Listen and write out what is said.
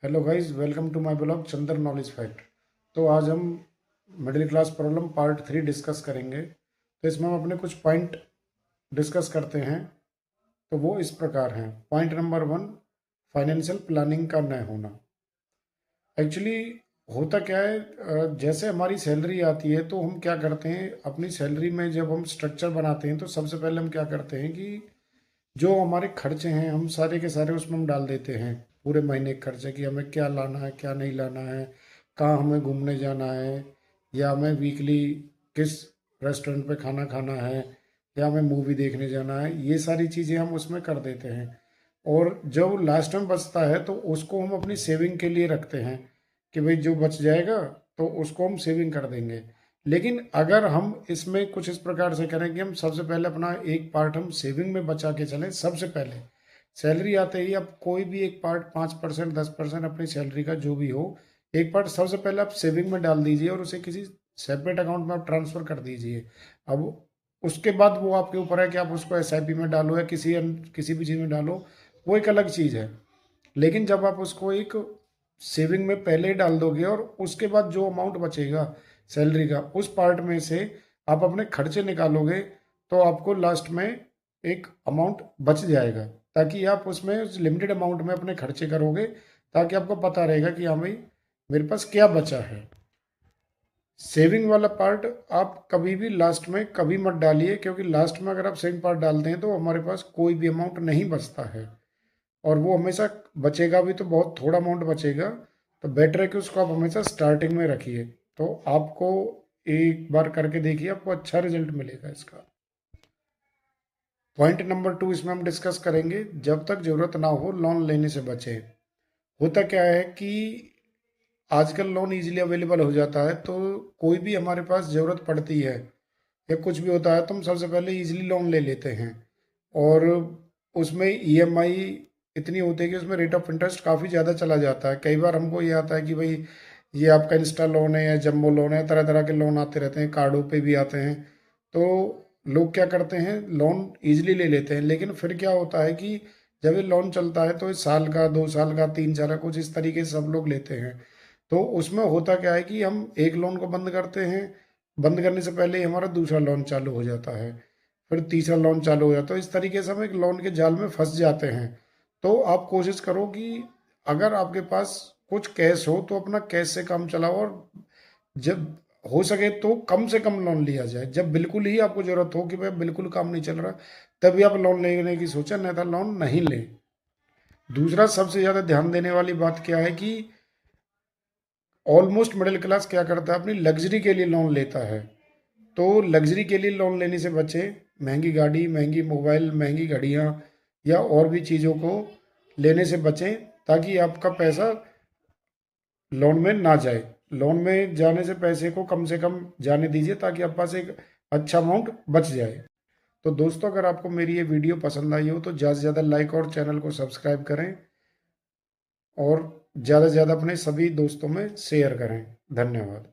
Hello guys, welcome to my blog Chandar knowledge fact. तो आज हम middle class problem part 3 discuss करेंगे। तो इसमें हम अपने कुछ पॉइंट डिस्कस करते हैं। तो वो इस प्रकार हैं। पॉइंट नंबर 1, फाइनेंशियल प्लानिंग का न होना। एक्चुअली होता क्या है, जैसे हमारी सैलरी आती है तो हम क्या करते हैं, अपनी सैलरी में जब हम स्ट्रक्चर बनाते हैं तो सबसे पहले हम क्या करते हैं कि जो हमारे खर्चे हैं हम सारे के सारे उसमें हम डाल देते हैं। पूरे महीने के खर्चे कि हमें क्या लाना है क्या नहीं लाना है, कहाँ हमें घूमने जाना है, या हमें वीकली किस रेस्टोरेंट पे खाना खाना है, या हमें मूवी देखने जाना है, ये सारी चीज़ें हम उसमें कर देते हैं। और जब लास्ट में बचता है तो उसको हम अपनी सेविंग के लिए रखते हैं कि भाई जो बच जाएगा तो उसको हम सेविंग कर देंगे। लेकिन अगर हम इसमें कुछ इस प्रकार से करें कि हम सबसे पहले अपना एक पार्ट हम सेविंग में बचा के चलें। सबसे पहले सैलरी आते ही आप कोई भी एक पार्ट 5% 10% अपनी सैलरी का जो भी हो, एक पार्ट सबसे पहले आप सेविंग में डाल दीजिए और उसे किसी सेपरेट अकाउंट में आप ट्रांसफ़र कर दीजिए। अब उसके बाद वो आपके ऊपर है कि आप उसको एसआईपी में डालो या किसी भी चीज़ में डालो, वो एक अलग चीज़ है। लेकिन जब आप उसको एक सेविंग में पहले ही डाल दोगे और उसके बाद जो अमाउंट बचेगा सैलरी का, उस पार्ट में से आप अपने खर्चे निकालोगे तो आपको लास्ट में एक अमाउंट बच जाएगा, ताकि आप उसमें उस लिमिटेड अमाउंट में अपने खर्चे करोगे, ताकि आपको पता रहेगा कि हाँ भाई मेरे पास क्या बचा है। सेविंग वाला पार्ट आप कभी भी लास्ट में कभी मत डालिए, क्योंकि लास्ट में अगर आप सेविंग पार्ट डालते हैं तो हमारे पास कोई भी अमाउंट नहीं बचता है, और वो हमेशा बचेगा भी तो बहुत थोड़ा अमाउंट बचेगा। तो बेटर है कि उसको आप हमेशा स्टार्टिंग में रखिए। तो आपको एक बार करके देखिए, आपको अच्छा रिजल्ट मिलेगा इसका। पॉइंट नंबर 2 इसमें हम डिस्कस करेंगे, जब तक ज़रूरत ना हो लोन लेने से बचें। होता क्या है कि आजकल लोन इजीली अवेलेबल हो जाता है, तो कोई भी हमारे पास ज़रूरत पड़ती है या कुछ भी होता है तो हम सबसे पहले इजीली लोन ले लेते हैं। और उसमें ईएमआई इतनी होती है कि उसमें रेट ऑफ इंटरेस्ट काफ़ी ज़्यादा चला जाता है। कई बार हमको ये आता है कि भाई ये आपका इंस्टा लोन है या जम्बो लोन है, तरह तरह के लोन आते रहते हैं, कार्डों पे भी आते हैं। तो लोग क्या करते हैं, लोन ईजिली ले लेते हैं, लेकिन फिर क्या होता है कि जब ये लोन चलता है तो इस साल का 2 साल का 3 साल का कुछ इस तरीके से सब लोग लेते हैं। तो उसमें होता क्या है कि हम एक लोन को बंद करते हैं, बंद करने से पहले ही हमारा दूसरा लोन चालू हो जाता है, फिर तीसरा लोन चालू हो जाता है। तो इस तरीके से हम एक लोन के जाल में फंस जाते हैं। तो आप कोशिश करो कि अगर आपके पास कुछ कैश हो तो अपना कैश से काम चलाओ, और जब हो सके तो कम से कम लोन लिया जाए। जब बिल्कुल ही आपको ज़रूरत हो कि भाई बिल्कुल काम नहीं चल रहा, तभी आप लोन लेने की सोचें, नहीं तो लोन नहीं लें। दूसरा सबसे ज़्यादा ध्यान देने वाली बात क्या है कि ऑलमोस्ट मिडिल क्लास क्या करता है, अपनी लग्जरी के लिए लोन लेता है। तो लग्जरी के लिए लोन लेने से बचें। महंगी गाड़ी, महंगी मोबाइल, महंगी घड़ियाँ या और भी चीज़ों को लेने से बचें, ताकि आपका पैसा लोन में ना जाए। लोन में जाने से पैसे को कम से कम जाने दीजिए, ताकि आपके पास एक अच्छा अमाउंट बच जाए। तो दोस्तों, अगर आपको मेरी ये वीडियो पसंद आई हो तो ज़्यादा से ज़्यादा लाइक और चैनल को सब्सक्राइब करें, और ज़्यादा से ज़्यादा अपने सभी दोस्तों में शेयर करें। धन्यवाद।